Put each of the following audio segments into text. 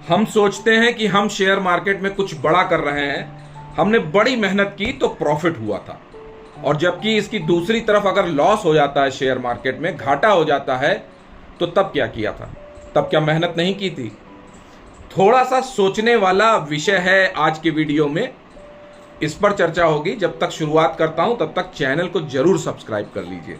हम सोचते हैं कि हम शेयर मार्केट में कुछ बड़ा कर रहे हैं, हमने बड़ी मेहनत की तो प्रॉफिट हुआ था। और जबकि इसकी दूसरी तरफ अगर लॉस हो जाता है, शेयर मार्केट में घाटा हो जाता है, तो तब क्या किया था? तब क्या मेहनत नहीं की थी? थोड़ा सा सोचने वाला विषय है आज के वीडियो में, इस पर चर्चा होगी। जब तक शुरुआत करता हूं तब तक चैनल को जरूर सब्सक्राइब कर लीजिए।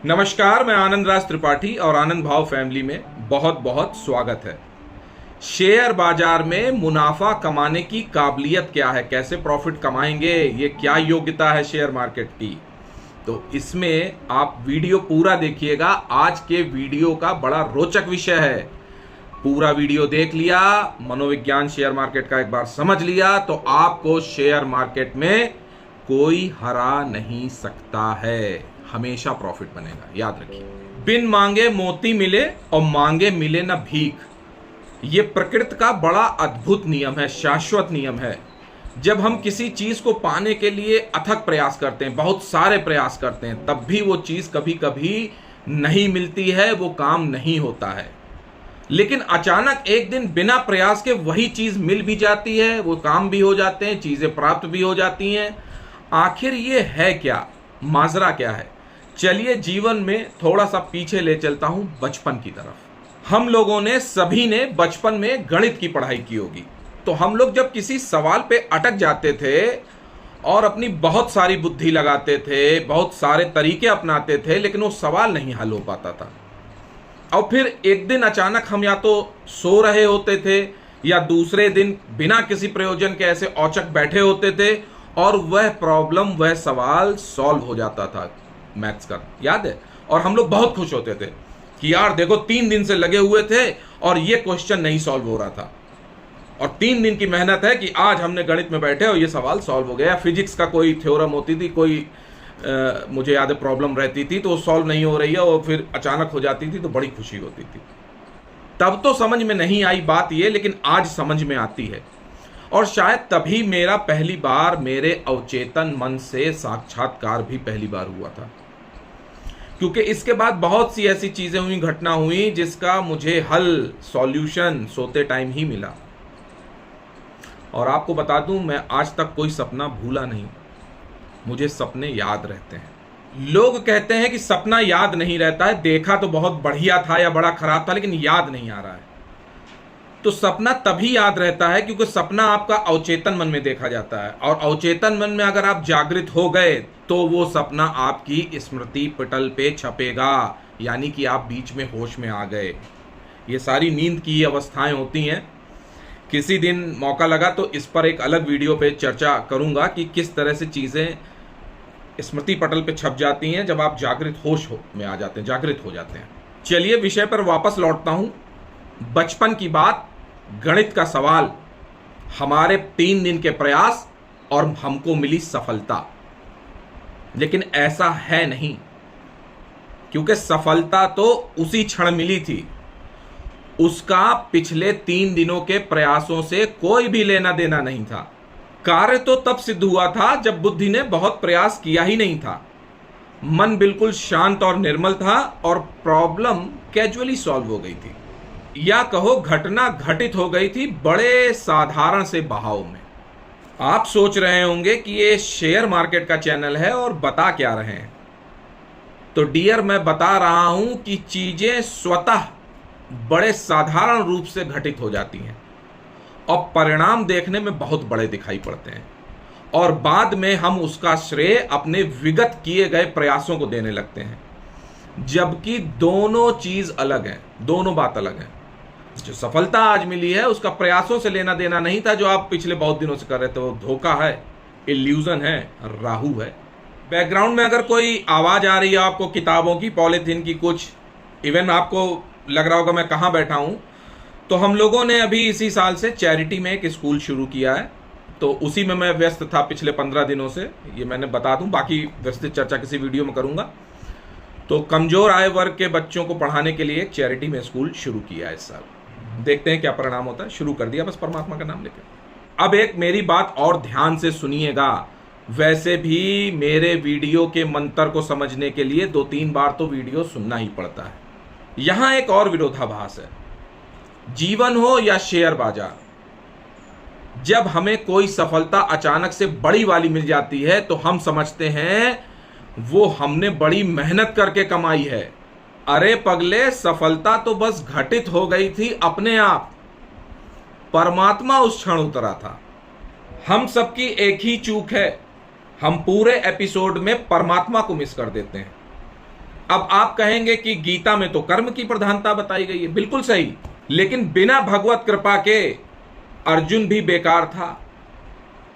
नमस्कार, मैं आनंद राज त्रिपाठी और आनंद भाव फैमिली में बहुत बहुत स्वागत है। शेयर बाजार में मुनाफा कमाने की काबिलियत क्या है, कैसे प्रॉफिट कमाएंगे, ये क्या योग्यता है शेयर मार्केट की, तो इसमें आप वीडियो पूरा देखिएगा। आज के वीडियो का बड़ा रोचक विषय है। पूरा वीडियो देख लिया, मनोविज्ञान शेयर मार्केट का एक बार समझ लिया, तो आपको शेयर मार्केट में कोई हरा नहीं सकता है, हमेशा प्रॉफिट बनेगा, याद रखिए। बिन मांगे मोती मिले और मांगे मिले ना भीख, ये प्रकृति का बड़ा अद्भुत नियम है, शाश्वत नियम है। जब हम किसी चीज को पाने के लिए अथक प्रयास करते हैं, बहुत सारे प्रयास करते हैं, तब भी वो चीज कभी कभी नहीं मिलती है, वो काम नहीं होता है। लेकिन अचानक एक दिन बिना प्रयास के वही चीज मिल भी जाती है, वो काम भी हो जाते हैं, चीजें प्राप्त भी हो जाती हैं। आखिर ये है क्या, माजरा क्या है? चलिए जीवन में थोड़ा सा पीछे ले चलता हूं, बचपन की तरफ। हम लोगों ने, सभी ने बचपन में गणित की पढ़ाई की होगी। तो हम लोग जब किसी सवाल पे अटक जाते थे और अपनी बहुत सारी बुद्धि लगाते थे, बहुत सारे तरीके अपनाते थे, लेकिन वो सवाल नहीं हल हो पाता था। और फिर एक दिन अचानक हम या तो सो रहे होते थे या दूसरे दिन बिना किसी प्रयोजन के ऐसे औचक बैठे होते थे और वह प्रॉब्लम, वह सवाल सॉल्व हो जाता था, मैथ्स का, याद है। और हम लोग बहुत खुश होते थे कि यार देखो 3 दिन से लगे हुए थे और ये क्वेश्चन नहीं सॉल्व हो रहा था, और 3 दिन की मेहनत है कि आज हमने गणित में बैठे और ये सवाल सॉल्व हो गया। फिजिक्स का कोई थ्योरम होती थी, कोई मुझे याद है प्रॉब्लम रहती थी, तो वो सॉल्व नहीं हो रही है और फिर अचानक हो जाती थी, तो बड़ी खुशी होती थी। तब तो समझ में नहीं आई बात ये, लेकिन आज समझ में आती है। और शायद तभी मेरा पहली बार मेरे अवचेतन मन से साक्षात्कार भी पहली बार हुआ था, क्योंकि इसके बाद बहुत सी ऐसी चीजें हुई, घटना हुई, जिसका मुझे हल, सॉल्यूशन सोते टाइम ही मिला। और आपको बता दूं, मैं आज तक कोई सपना भूला नहीं, मुझे सपने याद रहते हैं। लोग कहते हैं कि सपना याद नहीं रहता है, देखा तो बहुत बढ़िया था या बड़ा खराब था, लेकिन याद नहीं आ रहा है। तो सपना तभी याद रहता है क्योंकि सपना आपका अवचेतन मन में देखा जाता है, और अवचेतन मन में अगर आप जागृत हो गए तो वो सपना आपकी स्मृति पटल पे छपेगा, यानी कि आप बीच में होश में आ गए। ये सारी नींद की अवस्थाएं होती हैं। किसी दिन मौका लगा तो इस पर एक अलग वीडियो पे चर्चा करूंगा कि किस तरह से चीजें स्मृति पटल पे छप जाती हैं जब आप जागृत होश में आ जाते हैं, जागृत हो जाते हैं। चलिए विषय पर वापस लौटता हूं। बचपन की बात, गणित का सवाल, हमारे 3 दिन के प्रयास और हमको मिली सफलता। लेकिन ऐसा है नहीं, क्योंकि सफलता तो उसी क्षण मिली थी, उसका पिछले 3 दिनों के प्रयासों से कोई भी लेना देना नहीं था। कार्य तो तब सिद्ध हुआ था जब बुद्धि ने बहुत प्रयास किया ही नहीं था, मन बिल्कुल शांत और निर्मल था और प्रॉब्लम कैजुअली सॉल्व हो गई थी, या कहो घटना घटित हो गई थी बड़े साधारण से बहाव में। आप सोच रहे होंगे कि ये शेयर मार्केट का चैनल है और बता क्या रहे हैं। तो डियर, मैं बता रहा हूं कि चीजें स्वतः बड़े साधारण रूप से घटित हो जाती हैं और परिणाम देखने में बहुत बड़े दिखाई पड़ते हैं, और बाद में हम उसका श्रेय अपने विगत किए गए प्रयासों को देने लगते हैं, जबकि दोनों चीज अलग है, दोनों बात अलग है। जो सफलता आज मिली है उसका प्रयासों से लेना देना नहीं था, जो आप पिछले बहुत दिनों से कर रहे थे, वो धोखा है, इल्यूजन है, राहु है। बैकग्राउंड में अगर कोई आवाज आ रही है आपको, किताबों की, पॉलिथीन की, कुछ, इवन आपको लग रहा होगा मैं कहाँ बैठा हूं, तो हम लोगों ने अभी इसी साल से चैरिटी में एक स्कूल शुरू किया है, तो उसी में मैं व्यस्त था पिछले 15 दिनों से। ये मैंने बता दूं, बाकी विस्तृत चर्चा किसी वीडियो में करूंगा। तो कमजोर आय वर्ग के बच्चों को पढ़ाने के लिए एक चैरिटी में स्कूल शुरू किया है इस साल। देखते हैं क्या परिणाम होता है। शुरू कर दिया बस परमात्मा का नाम लेकर। अब एक मेरी बात और ध्यान से सुनिएगा, वैसे भी मेरे वीडियो के मंत्र को समझने के लिए 2-3 बार तो वीडियो सुनना ही पड़ता है। यहां एक और विरोधाभास है। जीवन हो या शेयर बाजार, जब हमें कोई सफलता अचानक से बड़ी वाली मिल जाती है तो हम समझते हैं वो हमने बड़ी मेहनत करके कमाई है। अरे पगले, सफलता तो बस घटित हो गई थी अपने आप। परमात्मा उस क्षण उतरा था। हम सबकी एक ही चूक है, हम पूरे एपिसोड में परमात्मा को मिस कर देते हैं। अब आप कहेंगे कि गीता में तो कर्म की प्रधानता बताई गई है, बिल्कुल सही, लेकिन बिना भगवत कृपा के अर्जुन भी बेकार था।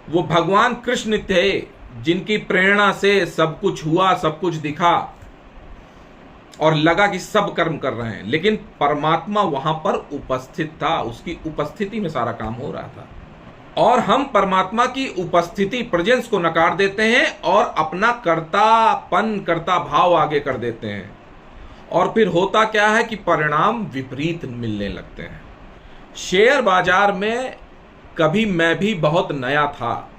वो भगवान कृष्ण थे जिनकी प्रेरणा से सब कुछ हुआ, सब कुछ दिखा और लगा कि सब कर्म कर रहे हैं, लेकिन परमात्मा वहां पर उपस्थित था, उसकी उपस्थिति में सारा काम हो रहा था। और हम परमात्मा की उपस्थिति, प्रेजेंस को नकार देते हैं और अपना कर्ता भाव आगे कर देते हैं, और फिर होता क्या है कि परिणाम विपरीत मिलने लगते हैं। शेयर बाजार में कभी मैं भी बहुत नया था,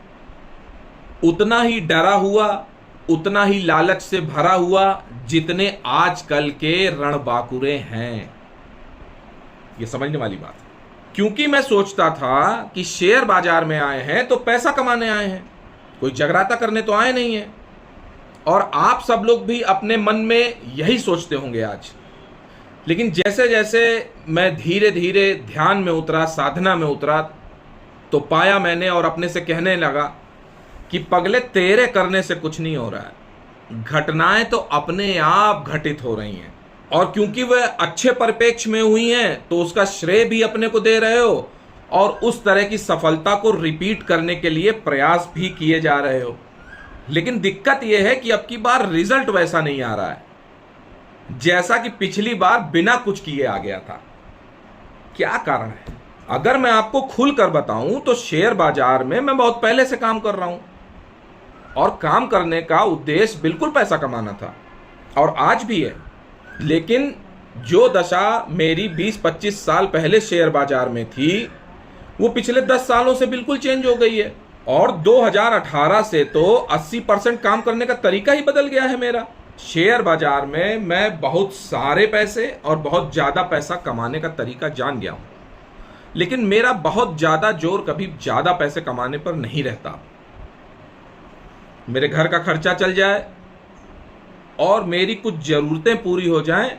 उतना ही डरा हुआ, उतना ही लालच से भरा हुआ जितने आजकल के रणबांकुरे हैं। यह समझने वाली बात है, क्योंकि मैं सोचता था कि शेयर बाजार में आए हैं तो पैसा कमाने आए हैं, कोई जगराता करने तो आए नहीं है। और आप सब लोग भी अपने मन में यही सोचते होंगे आज। लेकिन जैसे जैसे मैं धीरे धीरे ध्यान में उतरा, साधना में उतरा, तो पाया मैंने और अपने से कहने लगा कि पगले, तेरे करने से कुछ नहीं हो रहा है, घटनाएं तो अपने आप घटित हो रही हैं। और क्योंकि वह अच्छे परिप्रेक्ष्य में हुई हैं तो उसका श्रेय भी अपने को दे रहे हो और उस तरह की सफलता को रिपीट करने के लिए प्रयास भी किए जा रहे हो। लेकिन दिक्कत यह है कि अब की बार रिजल्ट वैसा नहीं आ रहा है जैसा कि पिछली बार बिना कुछ किए आ गया था। क्या कारण है? अगर मैं आपको खुलकर बताऊं तो शेयर बाजार में मैं बहुत पहले से काम कर रहा हूं और काम करने का उद्देश्य बिल्कुल पैसा कमाना था और आज भी है। लेकिन जो दशा मेरी 20-25 साल पहले शेयर बाजार में थी वो पिछले 10 सालों से बिल्कुल चेंज हो गई है। और 2018 से तो 80% काम करने का तरीका ही बदल गया है मेरा। शेयर बाजार में मैं बहुत सारे पैसे और बहुत ज्यादा पैसा कमाने का तरीका जान गया हूं, लेकिन मेरा बहुत ज्यादा जोर कभी ज्यादा पैसे कमाने पर नहीं रहता। मेरे घर का खर्चा चल जाए और मेरी कुछ जरूरतें पूरी हो जाएं,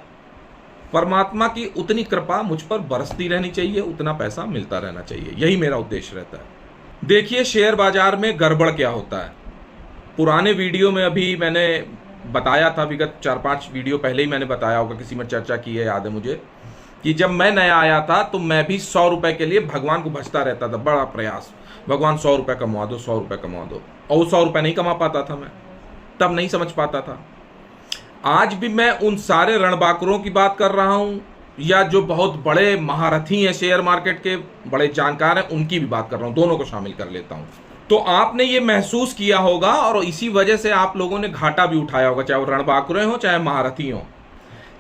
परमात्मा की उतनी कृपा मुझ पर बरसती रहनी चाहिए, उतना पैसा मिलता रहना चाहिए, यही मेरा उद्देश्य रहता है। देखिए शेयर बाजार में गड़बड़ क्या होता है। पुराने वीडियो में अभी मैंने बताया था, विगत 4-5 वीडियो पहले ही मैंने बताया होगा, किसी में चर्चा की है, याद है मुझे, कि जब मैं नया आया था तो मैं भी 100 रुपए के लिए भगवान को भजता रहता था, बड़ा प्रयास, भगवान 100 रुपए कमा दो, 100 रुपए कमा दो, और वो 100 रुपए नहीं कमा पाता था। मैं तब नहीं समझ पाता था। आज भी मैं उन सारे रणबांकुरों की बात कर रहा हूं या जो बहुत बड़े महारथी हैं शेयर मार्केट के, बड़े जानकार हैं, उनकी भी बात कर रहा हूं, दोनों को शामिल कर लेता हूं। तो आपने ये महसूस किया होगा और इसी वजह से आप लोगों ने घाटा भी उठाया होगा, चाहे वो रणबांकुरे हो चाहे महारथी हो।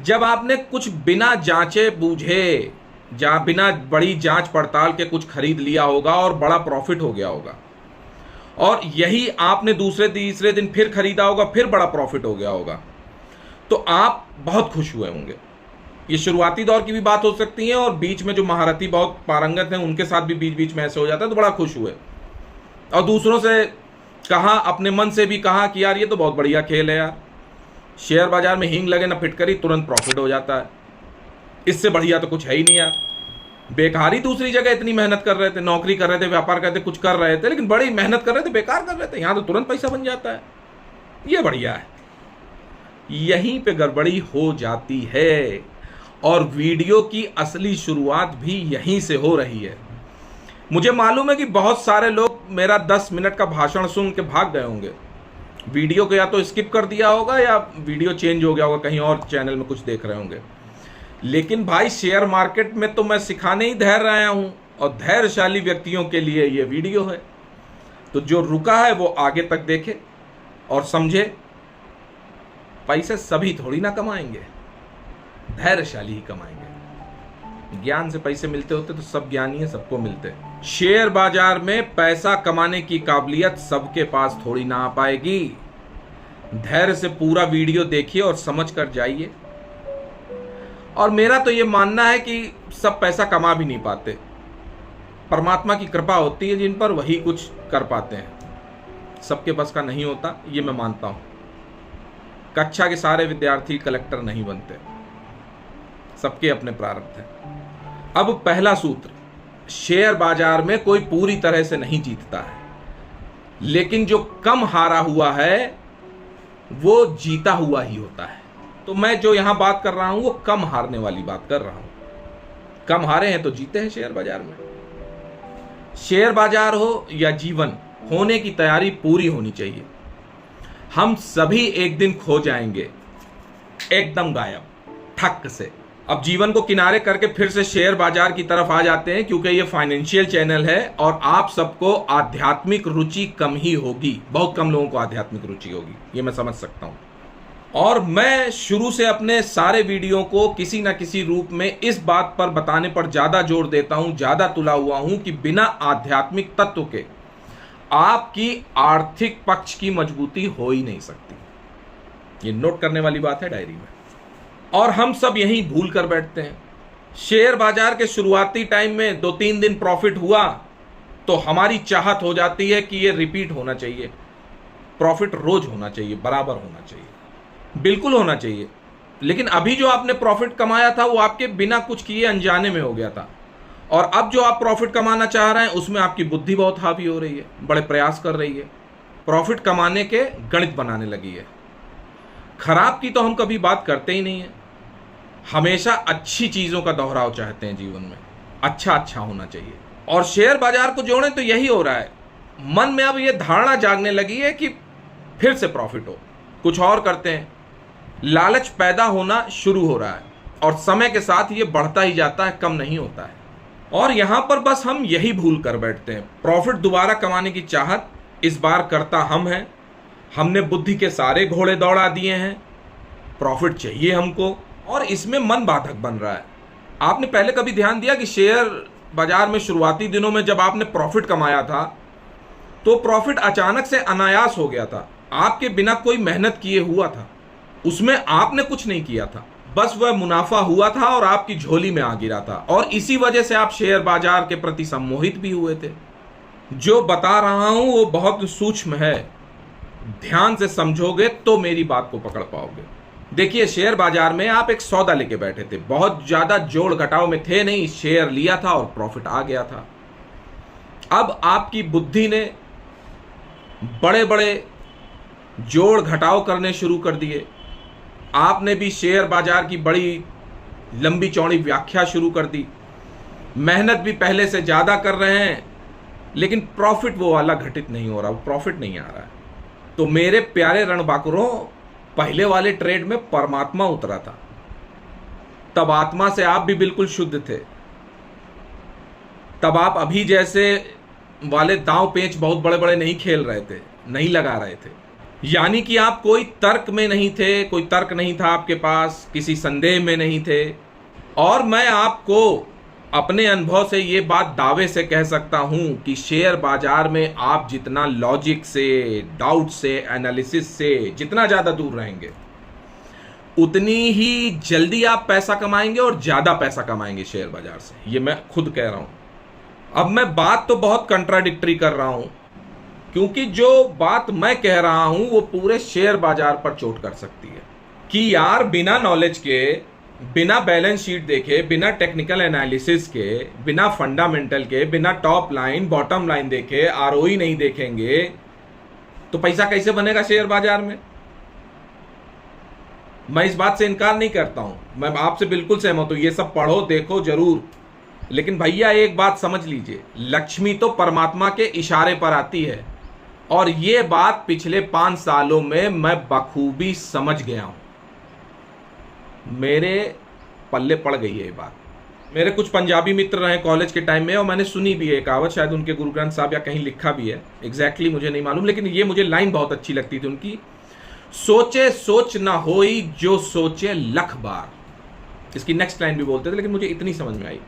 जब आपने कुछ बिना जांचे बूझे, बिना बड़ी जांच पड़ताल के कुछ खरीद लिया होगा और बड़ा प्रॉफिट हो गया होगा, और यही आपने दूसरे तीसरे दिन फिर खरीदा होगा, फिर बड़ा प्रॉफिट हो गया होगा, तो आप बहुत खुश हुए होंगे। ये शुरुआती दौर की भी बात हो सकती है और बीच में जो महारथी बहुत पारंगत हैं उनके साथ भी बीच बीच में ऐसे हो जाता है, तो बड़ा खुश हुए और दूसरों से कहा, अपने मन से भी कहा कि यार ये तो बहुत बढ़िया खेल है यार, शेयर बाजार में हींग लगे ना फिटकरी, तुरंत प्रॉफिट हो जाता है, इससे बढ़िया तो कुछ है ही नहीं यार। बेकार ही दूसरी जगह इतनी मेहनत कर रहे थे, नौकरी कर रहे थे, व्यापार करते, कुछ कर रहे थे, लेकिन बड़ी मेहनत कर रहे थे, बेकार कर रहे थे, यहां तो तुरंत पैसा बन जाता है, ये बढ़िया है। यहीं पे गड़बड़ी हो जाती है और वीडियो की असली शुरुआत भी यहीं से हो रही है। मुझे मालूम है कि बहुत सारे लोग मेरा 10 मिनट का भाषण सुन के भाग गए होंगे, वीडियो को या तो स्किप कर दिया होगा या वीडियो चेंज हो गया होगा, कहीं और चैनल में कुछ देख रहे होंगे। लेकिन भाई शेयर मार्केट में तो मैं सिखाने ही धैर्य आया हूं और धैर्यशाली व्यक्तियों के लिए ये वीडियो है। तो जो रुका है वो आगे तक देखे और समझे, पैसे सभी थोड़ी ना कमाएंगे, धैर्यशाली ही कमाएंगे। ज्ञान से पैसे मिलते होते तो सब ज्ञानी है, सबको मिलते। शेयर बाजार में पैसा कमाने की काबिलियत सबके पास थोड़ी ना आ पाएगी। धैर्य से पूरा वीडियो देखिए और समझ कर जाइए। और मेरा तो ये मानना है कि सब पैसा कमा भी नहीं पाते, परमात्मा की कृपा होती है जिन पर, वही कुछ कर पाते हैं। सबके बस का नहीं होता, ये मैं मानता हूं। कक्षा के सारे विद्यार्थी कलेक्टर नहीं बनते, सबके अपने प्रारब्ध हैं। अब पहला सूत्र, शेयर बाजार में कोई पूरी तरह से नहीं जीतता है, लेकिन जो कम हारा हुआ है वो जीता हुआ ही होता है। तो मैं जो यहां बात कर रहा हूं वो कम हारने वाली बात कर रहा हूं। कम हारे हैं तो जीते हैं शेयर बाजार में। शेयर बाजार हो या जीवन, होने की तैयारी पूरी होनी चाहिए। हम सभी एक दिन खो जाएंगे, एकदम गायब, ठक से। अब जीवन को किनारे करके फिर से शेयर बाजार की तरफ आ जाते हैं, क्योंकि ये फाइनेंशियल चैनल है और आप सबको आध्यात्मिक रुचि कम ही होगी। बहुत कम लोगों को आध्यात्मिक रुचि होगी, ये मैं समझ सकता हूं। और मैं शुरू से अपने सारे वीडियो को किसी ना किसी रूप में इस बात पर बताने पर ज्यादा जोर देता हूं, ज्यादा तुला हुआ हूं कि बिना आध्यात्मिक तत्व के आपकी आर्थिक पक्ष की मजबूती हो ही नहीं सकती। ये नोट करने वाली बात है डायरी में। और हम सब यही भूल कर बैठते हैं। शेयर बाजार के शुरुआती टाइम में 2-3 दिन प्रॉफिट हुआ तो हमारी चाहत हो जाती है कि ये रिपीट होना चाहिए, प्रॉफिट रोज होना चाहिए, बराबर होना चाहिए, बिल्कुल होना चाहिए। लेकिन अभी जो आपने प्रॉफिट कमाया था वो आपके बिना कुछ किए अनजाने में हो गया था, और अब जो आप प्रॉफिट कमाना चाह रहे हैं उसमें आपकी बुद्धि बहुत हावी हो रही है, बड़े प्रयास कर रही है, प्रॉफिट कमाने के गणित बनाने लगी है। खराब की तो हम कभी बात करते ही नहीं है, हमेशा अच्छी चीजों का दोहराव चाहते हैं जीवन में, अच्छा अच्छा होना चाहिए। और शेयर बाजार को जोड़ें तो यही हो रहा है। मन में अब यह धारणा जागने लगी है कि फिर से प्रॉफिट हो, कुछ और करते हैं। लालच पैदा होना शुरू हो रहा है और समय के साथ ये बढ़ता ही जाता है, कम नहीं होता है। और यहां पर बस हम यही भूल कर बैठते हैं। प्रॉफिट दोबारा कमाने की चाहत इस बार करता हम हैं। हमने बुद्धि के सारे घोड़े दौड़ा दिए हैं, प्रॉफिट चाहिए हमको, और इसमें मन बाधक बन रहा है। आपने पहले कभी ध्यान दिया कि शेयर बाजार में शुरुआती दिनों में जब आपने प्रॉफिट कमाया था तो प्रॉफिट अचानक से अनायास हो गया था, आपके बिना कोई मेहनत किए हुआ था, उसमें आपने कुछ नहीं किया था, बस वह मुनाफा हुआ था और आपकी झोली में आ गिरा था। और इसी वजह से आप शेयर बाजार के प्रति सम्मोहित भी हुए थे। जो बता रहा हूं वो बहुत सूक्ष्म है, ध्यान से समझोगे तो मेरी बात को पकड़ पाओगे। देखिए, शेयर बाजार में आप एक सौदा लेके बैठे थे, बहुत ज्यादा जोड़ घटाव में थे नहीं, शेयर लिया था और प्रॉफिट आ गया था। अब आपकी बुद्धि ने बड़े बड़े जोड़ घटाव करने शुरू कर दिए, आपने भी शेयर बाजार की बड़ी लंबी चौड़ी व्याख्या शुरू कर दी, मेहनत भी पहले से ज्यादा कर रहे हैं, लेकिन प्रॉफिट वो वाला घटित नहीं हो रहा, वो प्रॉफिट नहीं आ रहा है। तो मेरे प्यारे रणबांकुरों, पहले वाले ट्रेड में परमात्मा उतरा था, तब आत्मा से आप भी बिल्कुल शुद्ध थे, तब आप अभी जैसे वाले दांव पेच बहुत बड़े बड़े नहीं खेल रहे थे, नहीं लगा रहे थे। यानी कि आप कोई तर्क में नहीं थे, कोई तर्क नहीं था आपके पास, किसी संदेह में नहीं थे। और मैं आपको अपने अनुभव से ये बात दावे से कह सकता हूं कि शेयर बाजार में आप जितना लॉजिक से, डाउट से, एनालिसिस से जितना ज्यादा दूर रहेंगे, उतनी ही जल्दी आप पैसा कमाएंगे और ज्यादा पैसा कमाएंगे शेयर बाजार से। ये मैं खुद कह रहा हूं। अब मैं बात तो बहुत कंट्राडिक्टरी कर रहा हूं, क्योंकि जो बात मैं कह रहा हूं वो पूरे शेयर बाजार पर चोट कर सकती है कि यार बिना नॉलेज के, बिना बैलेंस शीट देखे, बिना टेक्निकल एनालिसिस के, बिना फंडामेंटल के, बिना टॉप लाइन बॉटम लाइन देखे, आरओई नहीं देखेंगे तो पैसा कैसे बनेगा शेयर बाजार में। मैं इस बात से इनकार नहीं करता हूं, मैं आपसे बिल्कुल सहमत हूं, ये सब पढ़ो देखो जरूर, लेकिन भैया एक बात समझ लीजिए, लक्ष्मी तो परमात्मा के इशारे पर आती है, और ये बात पिछले 5 सालों में मैं बखूबी समझ गया हूं, मेरे पल्ले पड़ गई है ये बात। मेरे कुछ पंजाबी मित्र रहे कॉलेज के टाइम में, और मैंने सुनी भी है कहावत, शायद उनके गुरु ग्रंथ साहब या कहीं लिखा भी है, एग्जैक्टली मुझे नहीं मालूम, लेकिन ये मुझे लाइन बहुत अच्छी लगती थी उनकी, सोचे सोच ना होई जो सोचे लख बार। इसकी नेक्स्ट लाइन भी बोलते थे, लेकिन मुझे इतनी समझ में आई।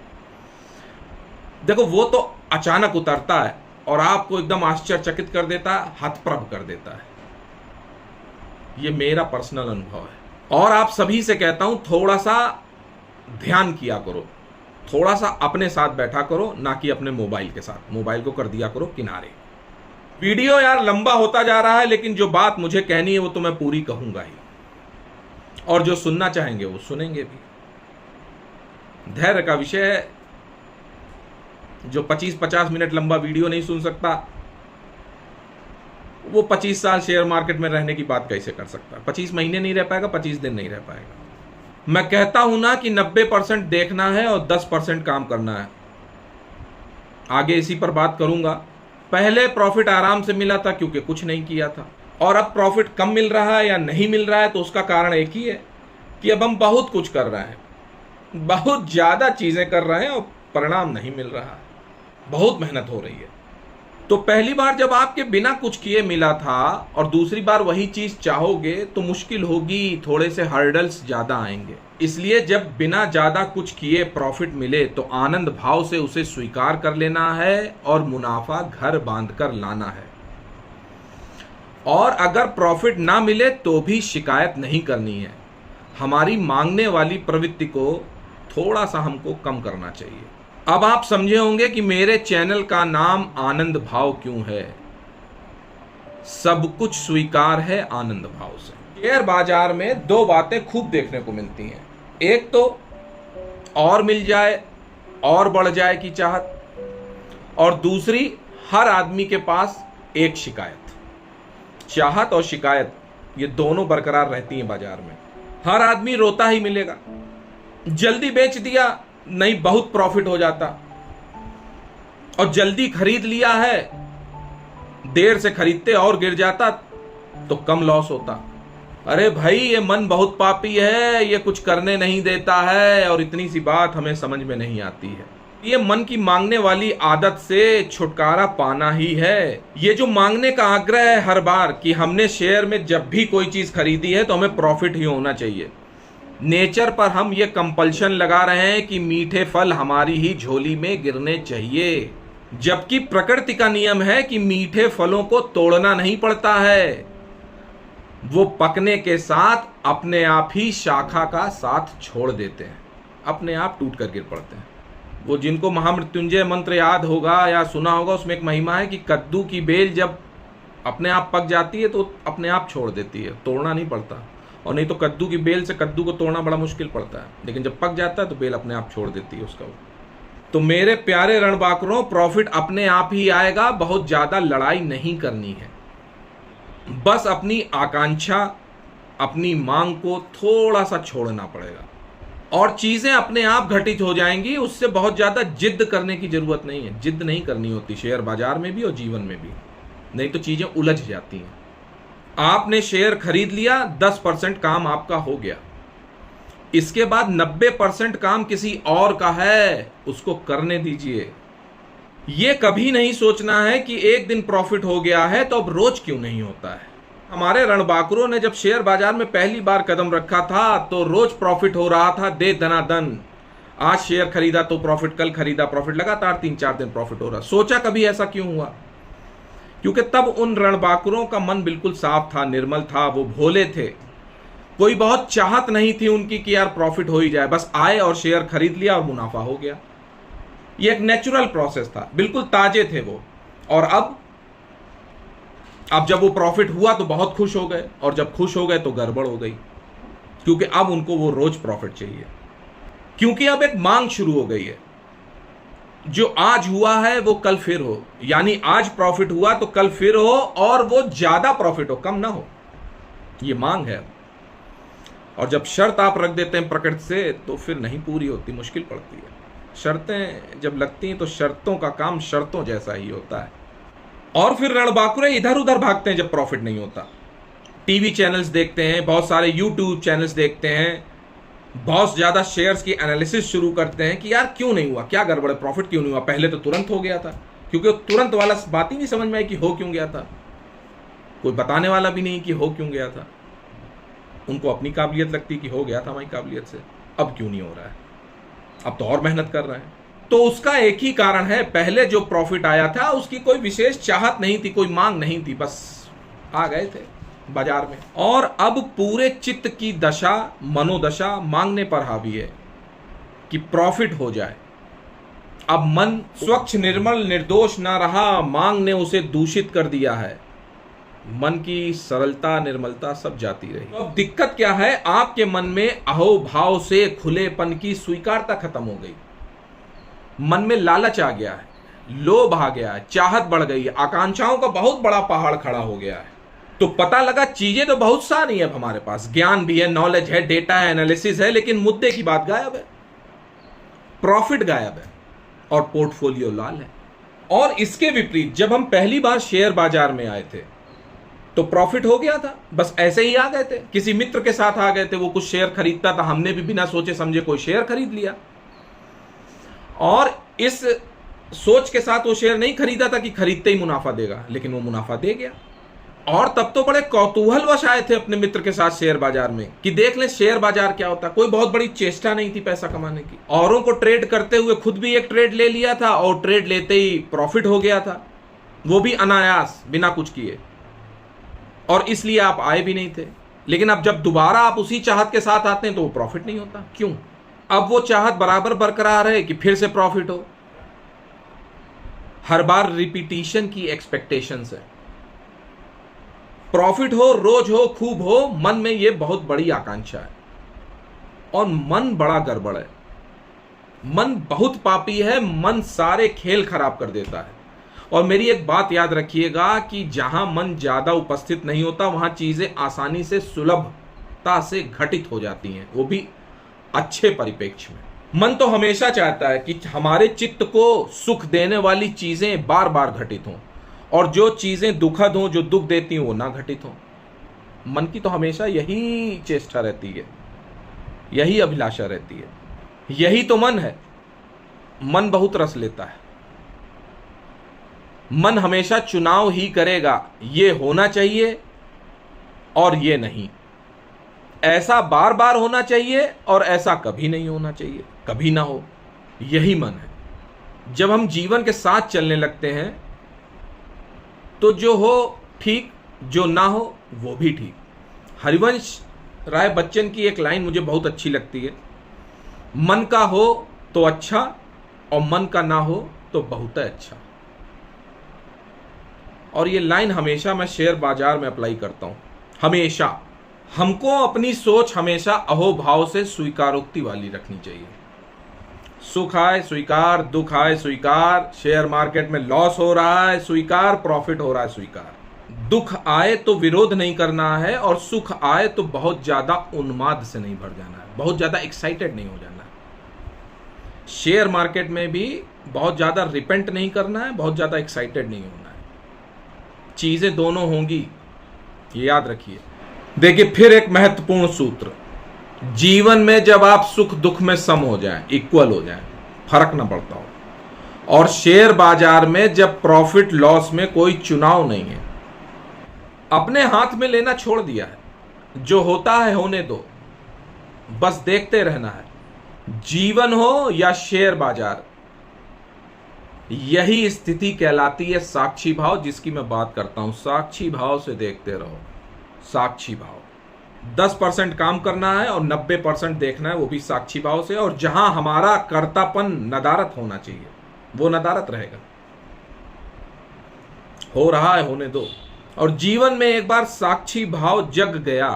देखो, वो तो अचानक उतरता है और आपको एकदम आश्चर्यचकित कर देता है, हतप्रभ कर देता है। ये मेरा पर्सनल अनुभव है और आप सभी से कहता हूं, थोड़ा सा ध्यान किया करो, थोड़ा सा अपने साथ बैठा करो, ना कि अपने मोबाइल के साथ। मोबाइल को कर दिया करो किनारे। वीडियो यार लंबा होता जा रहा है, लेकिन जो बात मुझे कहनी है वो तो मैं पूरी कहूंगा ही, और जो सुनना चाहेंगे वो सुनेंगे भी। धैर्य का विषय है। जो 25-50 मिनट लंबा वीडियो नहीं सुन सकता, वो 25 साल शेयर मार्केट में रहने की बात कैसे कर सकता है? 25 महीने नहीं रह पाएगा, 25 दिन नहीं रह पाएगा। मैं कहता हूं ना कि 90% देखना है और 10% काम करना है। आगे इसी पर बात करूंगा। पहले प्रॉफिट आराम से मिला था क्योंकि कुछ नहीं किया था, और अब प्रॉफिट कम मिल रहा है या नहीं मिल रहा है, तो उसका कारण एक ही है कि अब हम बहुत कुछ कर रहे हैं, बहुत ज्यादा चीजें कर रहे हैं और परिणाम नहीं मिल रहा है, बहुत मेहनत हो रही है। तो पहली बार जब आपके बिना कुछ किए मिला था और दूसरी बार वही चीज चाहोगे तो मुश्किल होगी, थोड़े से हर्डल्स ज्यादा आएंगे। इसलिए जब बिना ज्यादा कुछ किए प्रॉफिट मिले तो आनंद भाव से उसे स्वीकार कर लेना है और मुनाफा घर बांध कर लाना है। और अगर प्रॉफिट ना मिले तो भी शिकायत नहीं करनी है। हमारी मांगने वाली प्रवृत्ति को थोड़ा सा हमको कम करना चाहिए। अब आप समझे होंगे कि मेरे चैनल का नाम आनंद भाव क्यों है। सब कुछ स्वीकार है आनंद भाव से। शेयर बाजार में दो बातें खूब देखने को मिलती हैं। एक तो और मिल जाए और बढ़ जाए की चाहत, और दूसरी हर आदमी के पास एक शिकायत। चाहत और शिकायत ये दोनों बरकरार रहती हैं बाजार में। हर आदमी रोता ही मिलेगा, जल्दी बेच दिया नहीं बहुत प्रॉफिट हो जाता, और जल्दी खरीद लिया है, देर से खरीदते और गिर जाता तो कम लॉस होता। अरे भाई, ये मन बहुत पापी है, ये कुछ करने नहीं देता है, और इतनी सी बात हमें समझ में नहीं आती है। ये मन की मांगने वाली आदत से छुटकारा पाना ही है। ये जो मांगने का आग्रह है हर बार कि हमने शेयर में जब भी कोई चीज खरीदी है तो हमें प्रॉफिट ही होना चाहिए। नेचर पर हम ये कंपल्शन लगा रहे हैं कि मीठे फल हमारी ही झोली में गिरने चाहिए, जबकि प्रकृति का नियम है कि मीठे फलों को तोड़ना नहीं पड़ता है, वो पकने के साथ अपने आप ही शाखा का साथ छोड़ देते हैं, अपने आप टूट कर गिर पड़ते हैं। वो जिनको महामृत्युंजय मंत्र याद होगा या सुना होगा, उसमें एक महिमा है कि कद्दू की बेल जब अपने आप पक जाती है तो अपने आप छोड़ देती है, तोड़ना नहीं पड़ता। और नहीं तो कद्दू की बेल से कद्दू को तोड़ना बड़ा मुश्किल पड़ता है, लेकिन जब पक जाता है तो बेल अपने आप छोड़ देती है उसका। तो मेरे प्यारे रणबांकुरों, प्रॉफिट अपने आप ही आएगा, बहुत ज्यादा लड़ाई नहीं करनी है। बस अपनी आकांक्षा, अपनी मांग को थोड़ा सा छोड़ना पड़ेगा और चीजें अपने आप घटित हो जाएंगी। उससे बहुत ज्यादा जिद करने की जरूरत नहीं है। जिद नहीं करनी होती शेयर बाजार में भी और जीवन में भी, नहीं तो चीजें उलझ जाती हैं। आपने शेयर खरीद लिया, 10% काम आपका हो गया, इसके बाद 90% काम किसी और का है, उसको करने दीजिए। ये कभी नहीं सोचना है कि एक दिन प्रॉफिट हो गया है तो अब रोज क्यों नहीं होता है। हमारे रणबांकुरों ने जब शेयर बाजार में पहली बार कदम रखा था तो रोज प्रॉफिट हो रहा था दे दनादन। आज शेयर खरीदा तो प्रॉफिट, कल खरीदा प्रॉफिट, लगातार 3-4 दिन प्रॉफिट हो रहा। सोचा कभी ऐसा क्यों हुआ? क्योंकि तब उन रणबांकुरों का मन बिल्कुल साफ था, निर्मल था, वो भोले थे। कोई बहुत चाहत नहीं थी उनकी कि यार प्रॉफिट हो ही जाए, बस आए और शेयर खरीद लिया और मुनाफा हो गया। ये एक नेचुरल प्रोसेस था, बिल्कुल ताजे थे वो। और अब जब वो प्रॉफिट हुआ तो बहुत खुश हो गए, और जब खुश हो गए तो गड़बड़ हो गई, क्योंकि अब उनको वो रोज प्रॉफिट चाहिए, क्योंकि अब एक मांग शुरू हो गई है। जो आज हुआ है वो कल फिर हो, यानी आज प्रॉफिट हुआ तो कल फिर हो, और वो ज्यादा प्रॉफिट हो, कम ना हो। ये मांग है। और जब शर्त आप रख देते हैं प्रकृति से तो फिर नहीं पूरी होती, मुश्किल पड़ती है। शर्तें जब लगती हैं तो शर्तों का काम शर्तों जैसा ही होता है। और फिर रणबांकुरे इधर उधर भागते हैं जब प्रॉफिट नहीं होता। टीवी चैनल्स देखते हैं, बहुत सारे यूट्यूब चैनल्स देखते हैं, बहुत ज्यादा शेयर्स की एनालिसिस शुरू करते हैं कि यार क्यों नहीं हुआ, क्या गड़बड़ है, प्रॉफिट क्यों नहीं हुआ, पहले तो तुरंत हो गया था। क्योंकि तुरंत वाला बात ही नहीं समझ में आई कि हो क्यों गया था, कोई बताने वाला भी नहीं कि हो क्यों गया था। उनको अपनी काबिलियत लगती कि हो गया था हमारी काबिलियत से। अब क्यों नहीं हो रहा है? अब तो और मेहनत कर रहे हैं। तो उसका एक ही कारण है, पहले जो प्रॉफिट आया था उसकी कोई विशेष चाहत नहीं थी, कोई मांग नहीं थी, बस आ गए थे बाजार में। और अब पूरे चित्त की दशा, मनोदशा मांगने पर हावी है कि प्रॉफिट हो जाए। अब मन स्वच्छ, निर्मल, निर्दोष ना रहा, मांग ने उसे दूषित कर दिया है। मन की सरलता, निर्मलता सब जाती रही। तो अब दिक्कत क्या है? आपके मन में अहोभाव से खुलेपन की स्वीकारता खत्म हो गई। मन में लालच आ गया है, लोभ आ गया है, चाहत बढ़ गई है, आकांक्षाओं का बहुत बड़ा पहाड़ खड़ा हो गया है। तो पता लगा चीजें तो बहुत सारी है, अब हमारे पास ज्ञान भी है, नॉलेज है, डेटा है, एनालिसिस है, लेकिन मुद्दे की बात गायब है, प्रॉफिट गायब है और पोर्टफोलियो लाल है। और इसके विपरीत जब हम पहली बार शेयर बाजार में आए थे तो प्रॉफिट हो गया था, बस ऐसे ही आ गए थे, किसी मित्र के साथ आ गए थे, वो कुछ शेयर खरीदता था, हमने भी बिना सोचे समझे कोई शेयर खरीद लिया। और इस सोच के साथ वो शेयर नहीं खरीदा था कि खरीदते ही मुनाफा देगा, लेकिन वो मुनाफा दे गया। और तब तो बड़े कौतूहलवश आए थे अपने मित्र के साथ शेयर बाजार में कि देख ले शेयर बाजार क्या होता है। कोई बहुत बड़ी चेष्टा नहीं थी पैसा कमाने की, औरों को ट्रेड करते हुए खुद भी एक ट्रेड ले लिया था और ट्रेड लेते ही प्रॉफिट हो गया था, वो भी अनायास, बिना कुछ किए। और इसलिए आप आए भी नहीं थे। लेकिन अब जब दोबारा आप उसी चाहत के साथ आते हैं तो वो प्रॉफिट नहीं होता। क्यों? अब वो चाहत बराबर बरकरार है कि फिर से प्रॉफिट हो। हर बार रिपीटिशन की एक्सपेक्टेशंस है, प्रॉफिट हो, रोज हो, खूब हो, मन में ये बहुत बड़ी आकांक्षा है। और मन बड़ा गड़बड़ है, मन बहुत पापी है, मन सारे खेल खराब कर देता है। और मेरी एक बात याद रखिएगा कि जहां मन ज्यादा उपस्थित नहीं होता वहां चीजें आसानी से, सुलभता से घटित हो जाती हैं, वो भी अच्छे परिप्रेक्ष्य में। मन तो हमेशा चाहता है कि हमारे चित्त को सुख देने वाली चीजें बार बार घटित हों और जो चीजें दुखद हों, जो दुख देती हों, वो ना घटित हों। मन की तो हमेशा यही चेष्टा रहती है, यही अभिलाषा रहती है, यही तो मन है। मन बहुत रस लेता है, मन हमेशा चुनाव ही करेगा, ये होना चाहिए और ये नहीं, ऐसा बार बार होना चाहिए और ऐसा कभी नहीं होना चाहिए, कभी ना हो। यही मन है। जब हम जीवन के साथ चलने लगते हैं तो जो हो ठीक, जो ना हो वो भी ठीक। हरिवंश राय बच्चन की एक लाइन मुझे बहुत अच्छी लगती है, मन का हो तो अच्छा और मन का ना हो तो बहुत अच्छा। और ये लाइन हमेशा मैं शेयर बाजार में अप्लाई करता हूं, हमेशा। हमको अपनी सोच हमेशा अहोभाव से स्वीकारोक्ति वाली रखनी चाहिए। सुख आए स्वीकार, दुख आए स्वीकार, शेयर मार्केट में लॉस हो रहा है स्वीकार, प्रॉफिट हो रहा है स्वीकार। दुख आए तो विरोध नहीं करना है और सुख आए तो बहुत ज्यादा उन्माद से नहीं भर जाना है, बहुत ज्यादा एक्साइटेड नहीं हो जाना है। शेयर मार्केट में भी बहुत ज्यादा रिपेंट नहीं करना है, बहुत ज्यादा एक्साइटेड नहीं होना है। चीजें दोनों होंगी, ये याद रखिए। देखिए फिर एक महत्वपूर्ण सूत्र, जीवन में जब आप सुख दुख में सम हो जाएं, इक्वल हो जाएं, फर्क ना पड़ता हो, और शेयर बाजार में जब प्रॉफिट लॉस में कोई चुनाव नहीं है, अपने हाथ में लेना छोड़ दिया है, जो होता है होने दो, बस देखते रहना है। जीवन हो या शेयर बाजार, यही स्थिति कहलाती है साक्षी भाव, जिसकी मैं बात करता हूं। साक्षी भाव से देखते रहो, साक्षी भाव। 10% काम करना है और 90% देखना है, वो भी साक्षी भाव से। और जहां हमारा कर्तापन नदारत होना चाहिए वो नदारत रहेगा। हो रहा है होने दो। और जीवन में एक बार साक्षी भाव जग गया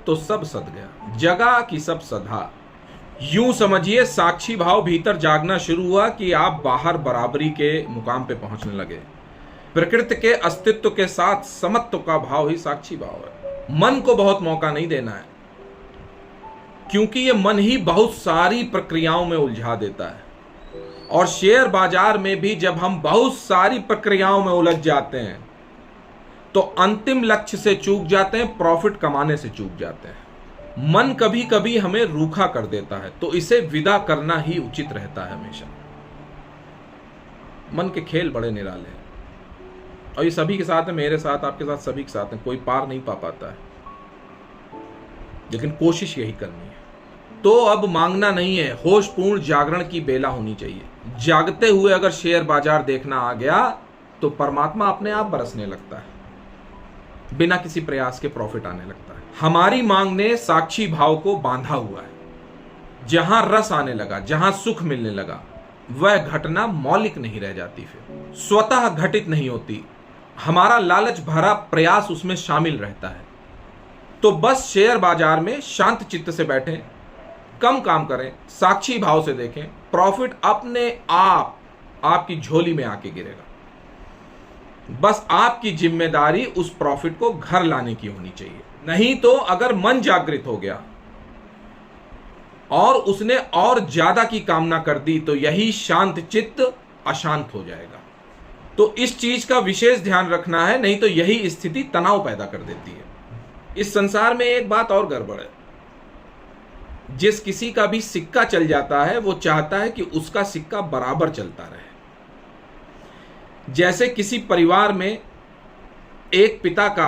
तो सब सद गया, जगा कि सब सधा। यूं समझिए साक्षी भाव भीतर जागना शुरू हुआ कि आप बाहर बराबरी के मुकाम पे पहुंचने लगे। प्रकृति के अस्तित्व के साथ समत्व का भाव ही साक्षी भाव है। मन को बहुत मौका नहीं देना है, क्योंकि ये मन ही बहुत सारी प्रक्रियाओं में उलझा देता है। और शेयर बाजार में भी जब हम बहुत सारी प्रक्रियाओं में उलझ जाते हैं तो अंतिम लक्ष्य से चूक जाते हैं, प्रॉफिट कमाने से चूक जाते हैं। मन कभी कभी हमें रूखा कर देता है, तो इसे विदा करना ही उचित रहता है हमेशा। मन के खेल बड़े निराले हैं और ये सभी के साथ है, मेरे साथ, आपके साथ, सभी के साथ है। कोई पार नहीं पा पाता है, लेकिन कोशिश यही करनी है। तो अब मांगना नहीं है, होशपूर्ण जागरण की बेला होनी चाहिए। जागते हुए अगर शेयर बाजार देखना आ गया तो परमात्मा अपने आप बरसने लगता है, बिना किसी प्रयास के प्रॉफिट आने लगता है। हमारी मांग ने साक्षी भाव को बांधा हुआ है। जहां रस आने लगा, जहां सुख मिलने लगा, वह घटना मौलिक नहीं रह जाती, फिर स्वतः घटित नहीं होती। हमारा लालच भरा प्रयास उसमें शामिल रहता है। तो बस शेयर बाजार में शांत चित्त से बैठें, कम काम करें, साक्षी भाव से देखें, प्रॉफिट अपने आप आपकी झोली में आके गिरेगा। बस आपकी जिम्मेदारी उस प्रॉफिट को घर लाने की होनी चाहिए। नहीं तो अगर मन जागृत हो गया और उसने और ज्यादा की कामना कर दी तो यही शांत चित्त अशांत हो जाएगा। तो इस चीज का विशेष ध्यान रखना है, नहीं तो यही स्थिति तनाव पैदा कर देती है। इस संसार में एक बात और गड़बड़ है, जिस किसी का भी सिक्का चल जाता है वो चाहता है कि उसका सिक्का बराबर चलता रहे। जैसे किसी परिवार में एक पिता का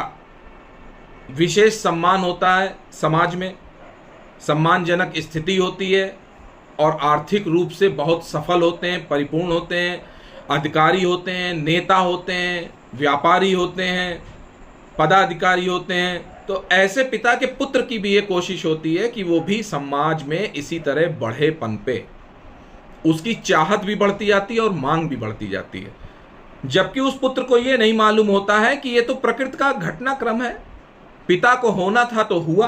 विशेष सम्मान होता है, समाज में सम्मानजनक स्थिति होती है और आर्थिक रूप से बहुत सफल होते हैं, परिपूर्ण होते हैं, अधिकारी होते हैं, नेता होते हैं, व्यापारी होते हैं, पदाधिकारी होते हैं। तो ऐसे पिता के पुत्र की भी ये कोशिश होती है कि वो भी समाज में इसी तरह बढ़े पनपे। उसकी चाहत भी बढ़ती जाती है और मांग भी बढ़ती जाती है, जबकि उस पुत्र को ये नहीं मालूम होता है कि ये तो प्रकृति का घटनाक्रम है। पिता को होना था तो हुआ,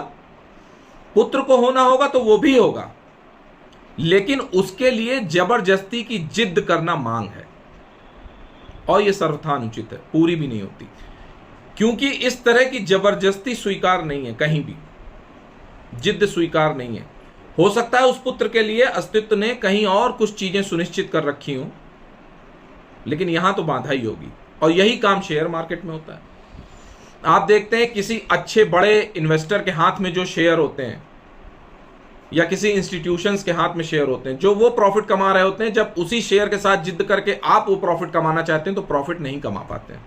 पुत्र को होना होगा तो वो भी होगा, लेकिन उसके लिए जबरदस्ती की जिद करना मांग है और यह सर्वथा अनुचित है, पूरी भी नहीं होती। क्योंकि इस तरह की जबरदस्ती स्वीकार नहीं है, कहीं भी जिद स्वीकार नहीं है। हो सकता है उस पुत्र के लिए अस्तित्व ने कहीं और कुछ चीजें सुनिश्चित कर रखी हों, लेकिन यहां तो बाधा ही होगी। और यही काम शेयर मार्केट में होता है। आप देखते हैं किसी अच्छे बड़े इन्वेस्टर के हाथ में जो शेयर होते हैं या किसी इंस्टीट्यूशंस के हाथ में शेयर होते हैं, जो वो प्रॉफिट कमा रहे होते हैं, जब उसी शेयर के साथ जिद करके आप वो प्रॉफिट कमाना चाहते हैं तो प्रॉफिट नहीं कमा पाते हैं।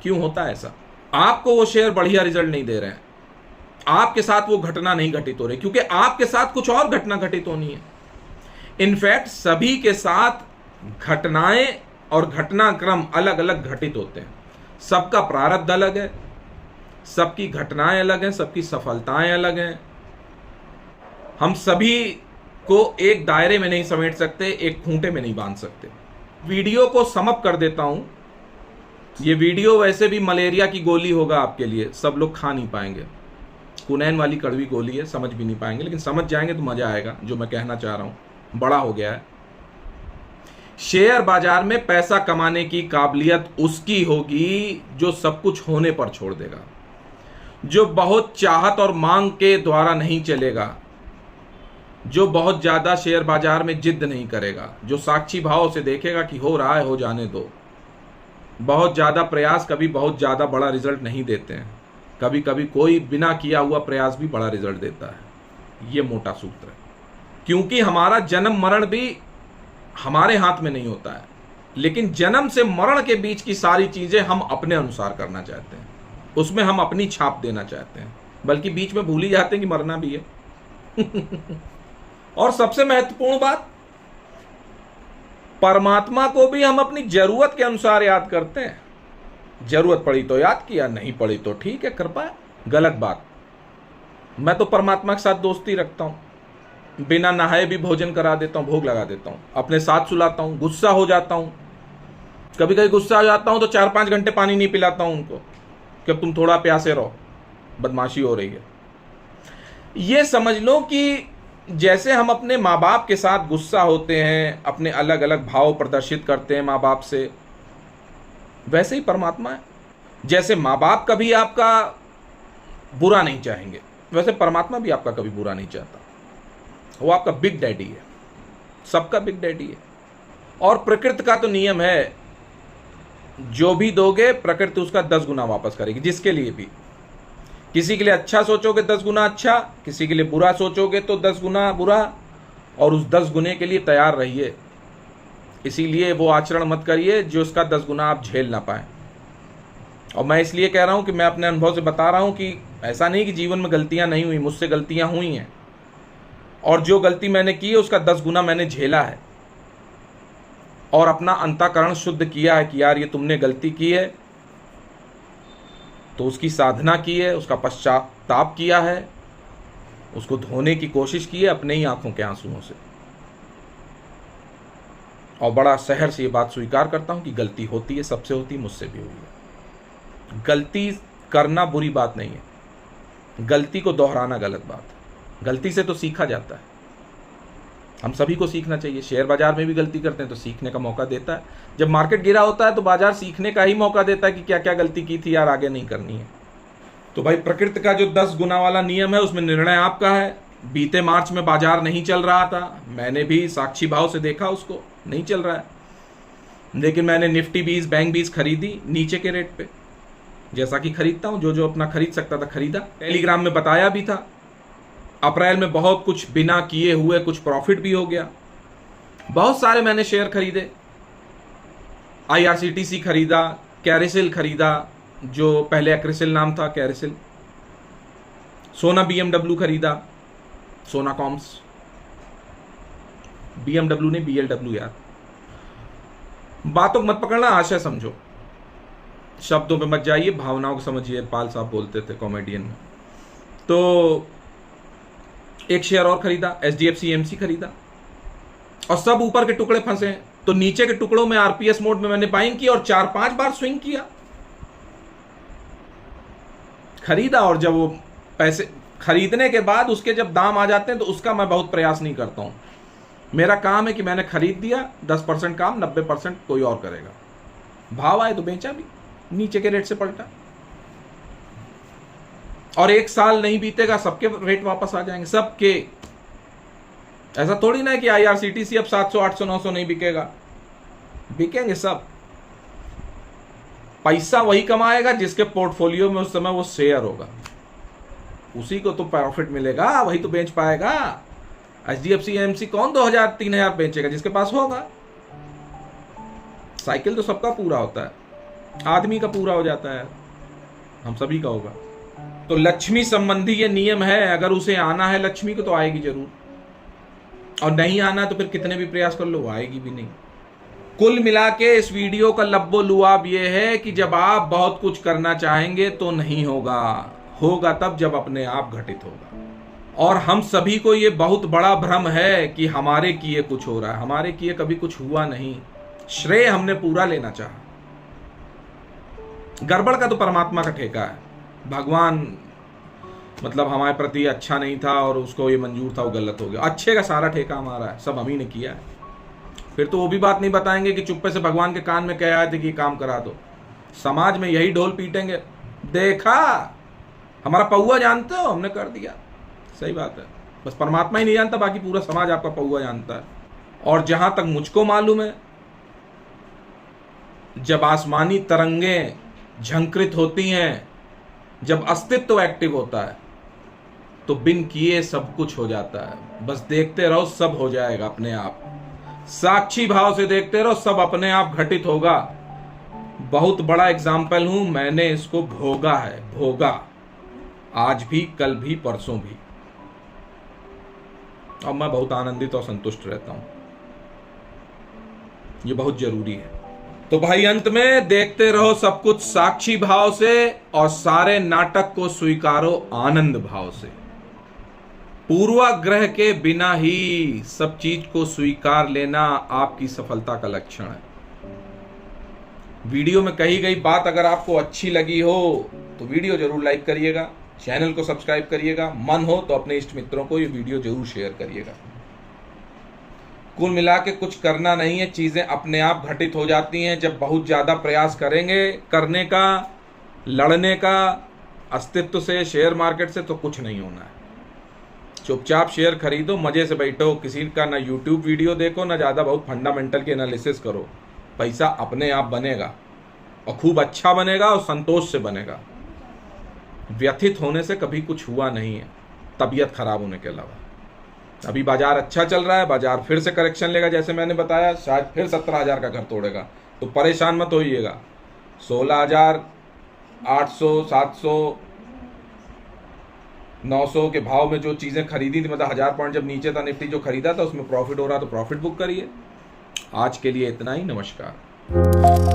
क्यों होता है ऐसा? आपको वो शेयर बढ़िया रिजल्ट नहीं दे रहे हैं, आपके साथ वो घटना नहीं घटित हो रही, क्योंकि आपके साथ कुछ और घटना घटित होनी है। इनफैक्ट सभी के साथ घटनाएं और घटनाक्रम अलग अलग घटित होते हैं। सबका प्रारब्ध अलग है, सबकी घटनाएं अलग हैं, सबकी सफलताएं अलग हैं। हम सभी को एक दायरे में नहीं समेट सकते, एक खूंटे में नहीं बांध सकते। वीडियो को समअप कर देता हूं। ये वीडियो वैसे भी मलेरिया की गोली होगा आपके लिए, सब लोग खा नहीं पाएंगे। कुनैन वाली कड़वी गोली है, समझ भी नहीं पाएंगे, लेकिन समझ जाएंगे तो मजा आएगा। जो मैं कहना चाह रहा हूं बड़ा हो गया है। शेयर बाजार में पैसा कमाने की काबिलियत उसकी होगी जो सब कुछ होने पर छोड़ देगा, जो बहुत चाहत और मांग के द्वारा नहीं चलेगा, जो बहुत ज्यादा शेयर बाजार में जिद नहीं करेगा, जो साक्षी भाव से देखेगा कि हो रहा है, हो जाने दो। बहुत ज्यादा प्रयास कभी बहुत ज्यादा बड़ा रिजल्ट नहीं देते हैं। कभी कभी कोई बिना किया हुआ प्रयास भी बड़ा रिजल्ट देता है। ये मोटा सूत्र है। क्योंकि हमारा जन्म मरण भी हमारे हाथ में नहीं होता है, लेकिन जन्म से मरण के बीच की सारी चीजें हम अपने अनुसार करना चाहते हैं, उसमें हम अपनी छाप देना चाहते हैं, बल्कि बीच में भूल ही जाते हैं कि मरना भी है। और सबसे महत्वपूर्ण बात, परमात्मा को भी हम अपनी जरूरत के अनुसार याद करते हैं। जरूरत पड़ी तो याद किया, नहीं पड़ी तो ठीक है, कृपा है। गलत बात। मैं तो परमात्मा के साथ दोस्ती रखता हूं, बिना नहाए भी भोजन करा देता हूं, भोग लगा देता हूं, अपने साथ सुलाता हूं, गुस्सा हो जाता हूं, कभी कभी गुस्सा हो जाता हूं तो 4-5 घंटे पानी नहीं पिलाता हूं उनको कि अब तुम थोड़ा प्यासे रहो, बदमाशी हो रही है। ये समझ लो कि जैसे हम अपने माँ बाप के साथ गुस्सा होते हैं, अपने अलग अलग भाव प्रदर्शित करते हैं माँ बाप से, वैसे ही परमात्मा है। जैसे माँ बाप कभी आपका बुरा नहीं चाहेंगे, वैसे परमात्मा भी आपका कभी बुरा नहीं चाहता। वो आपका बिग डैडी है, सबका बिग डैडी है। और प्रकृति का तो नियम है, जो भी दोगे प्रकृति उसका 10 गुना वापस करेगी, जिसके लिए भी। किसी के लिए अच्छा सोचोगे 10 गुना अच्छा, किसी के लिए बुरा सोचोगे तो 10 गुना बुरा, और उस 10 गुने के लिए तैयार रहिए। इसीलिए वो आचरण मत करिए जो उसका 10 गुना आप झेल ना पाए। और मैं इसलिए कह रहा हूं कि मैं अपने अनुभव से बता रहा हूं कि ऐसा नहीं कि जीवन में गलतियां नहीं हुई, मुझसे गलतियां हुई हैं, और जो गलती मैंने की है उसका 10 गुना मैंने झेला है और अपना अंतःकरण शुद्ध किया है कि यार ये तुमने गलती की है, तो उसकी साधना की है, उसका पश्चाताप किया है, उसको धोने की कोशिश की है अपने ही आंखों के आंसुओं से। और बड़ा सहर से ये बात स्वीकार करता हूं कि गलती होती है, सबसे होती है, मुझसे भी हुई है। गलती करना बुरी बात नहीं है, गलती को दोहराना गलत बात है। गलती से तो सीखा जाता है, हम सभी को सीखना चाहिए। शेयर बाजार में भी गलती करते हैं तो सीखने का मौका देता है। जब मार्केट गिरा होता है तो बाजार सीखने का ही मौका देता है कि क्या क्या गलती की थी यार, आगे नहीं करनी है। तो भाई प्रकृति का जो 10 गुना वाला नियम है उसमें निर्णय आपका है। बीते मार्च में बाजार नहीं चल रहा था, मैंने भी साक्षी भाव से देखा, उसको नहीं चल रहा है, लेकिन मैंने निफ्टी 20 बैंक 20 खरीदी नीचे के रेट पे, जैसा कि खरीदता हूं। जो जो अपना खरीद सकता था खरीदा। टेलीग्राम में बताया भी था। अप्रैल में बहुत कुछ बिना किए हुए कुछ प्रॉफिट भी हो गया। बहुत सारे मैंने शेयर खरीदे, IRCTC खरीदा, कैरिसिल खरीदा, जो पहले एक्रिसिल नाम था, कैरिसिल। सोना BMW खरीदा, सोना कॉम्स, BMW नहीं BLW यार। बातों को मत पकड़ना, आशय समझो, शब्दों पे मत जाइए, भावनाओं को समझिए, पाल साहब बोलते थे कॉमेडियन में। तो एक शेयर और खरीदा, HDFC AMC खरीदा, और सब ऊपर के टुकड़े फंसे हैं। तो नीचे के टुकड़ों में RPS मोड में मैंने बाइंग की और 4-5 बार स्विंग किया, खरीदा। और जब वो पैसे खरीदने के बाद उसके जब दाम आ जाते हैं तो उसका मैं बहुत प्रयास नहीं करता हूं। मेरा काम है कि मैंने खरीद दिया, 10% काम, 90% कोई और करेगा। भाव आए तो बेचा भी, नीचे के रेट से पलटा, और 1 साल नहीं बीतेगा सबके रेट वापस आ जाएंगे, सबके। ऐसा थोड़ी ना है कि IRCTC अब 700 800 900 नहीं बिकेगा, बिकेंगे सब। पैसा वही कमाएगा जिसके पोर्टफोलियो में उस समय वो शेयर होगा, उसी को तो प्रॉफिट मिलेगा, वही तो बेच पाएगा। HDFC AMC कौन 2000 3000 बेचेगा? जिसके पास होगा। साइकिल तो सबका पूरा होता है, आदमी का पूरा हो जाता है, हम सभी का होगा। तो लक्ष्मी संबंधी ये नियम है, अगर उसे आना है लक्ष्मी को तो आएगी जरूर, और नहीं आना तो फिर कितने भी प्रयास कर लो, आएगी भी नहीं। कुल मिला के इस वीडियो का लब्बो लुआब ये है कि जब आप बहुत कुछ करना चाहेंगे तो नहीं होगा, होगा तब जब अपने आप घटित होगा। और हम सभी को ये बहुत बड़ा भ्रम है कि हमारे किए कुछ हो रहा है, हमारे किए कभी कुछ हुआ नहीं, श्रेय हमने पूरा लेना चाहा। गड़बड़ का तो परमात्मा का ठेका है, भगवान मतलब हमारे प्रति अच्छा नहीं था और उसको ये मंजूर था, वो गलत हो गया। अच्छे का सारा ठेका हमारा है, सब हम ही ने किया है। फिर तो वो भी बात नहीं बताएंगे कि चुप्पे से भगवान के कान में कह आए थे कि काम करा दो। समाज में यही ढोल पीटेंगे, देखा हमारा पौआ जानते हो, हमने कर दिया। सही बात है, बस परमात्मा ही नहीं जानता, बाकी पूरा समाज आपका पौआ जानता है। और जहां तक मुझको मालूम है, जब आसमानी तरंगें झंकृत होती हैं, जब अस्तित्व एक्टिव होता है, तो बिन किए सब कुछ हो जाता है। बस देखते रहो, सब हो जाएगा अपने आप। साक्षी भाव से देखते रहो, सब अपने आप घटित होगा। बहुत बड़ा एग्जाम्पल हूं, मैंने इसको भोगा है, भोगा, आज भी, कल भी, परसों भी, और मैं बहुत आनंदित और संतुष्ट रहता हूं। ये बहुत जरूरी है। तो भाई अंत में देखते रहो सब कुछ साक्षी भाव से, और सारे नाटक को स्वीकारो आनंद भाव से। पूर्वाग्रह के बिना ही सब चीज को स्वीकार लेना आपकी सफलता का लक्षण है। वीडियो में कही गई बात अगर आपको अच्छी लगी हो तो वीडियो जरूर लाइक करिएगा, चैनल को सब्सक्राइब करिएगा, मन हो तो अपने इष्ट मित्रों को ये वीडियो जरूर शेयर करिएगा। कुल मिला के कुछ करना नहीं है, चीजें अपने आप घटित हो जाती हैं। जब बहुत ज्यादा प्रयास करेंगे करने का, लड़ने का अस्तित्व से, शेयर मार्केट से, तो कुछ नहीं होना है। चुपचाप शेयर खरीदो, मजे से बैठो, किसी का ना यूट्यूब वीडियो देखो, ना ज्यादा बहुत फंडामेंटल की एनालिसिस करो। पैसा अपने आप बनेगा, और खूब अच्छा बनेगा, और संतोष से बनेगा। व्यथित होने से कभी कुछ हुआ नहीं है, तबीयत खराब होने के अलावा। अभी बाजार अच्छा चल रहा है, बाजार फिर से करेक्शन लेगा, जैसे मैंने बताया, शायद फिर 17,000 का घर तोड़ेगा, तो परेशान मत होइएगा। 16,800 700 900 के भाव में जो चीज़ें खरीदी थी, मतलब 1000 पॉइंट जब नीचे था निफ्टी जो खरीदा था उसमें प्रॉफिट हो रहा तो प्रॉफिट बुक करिए। आज के लिए इतना ही, नमस्कार।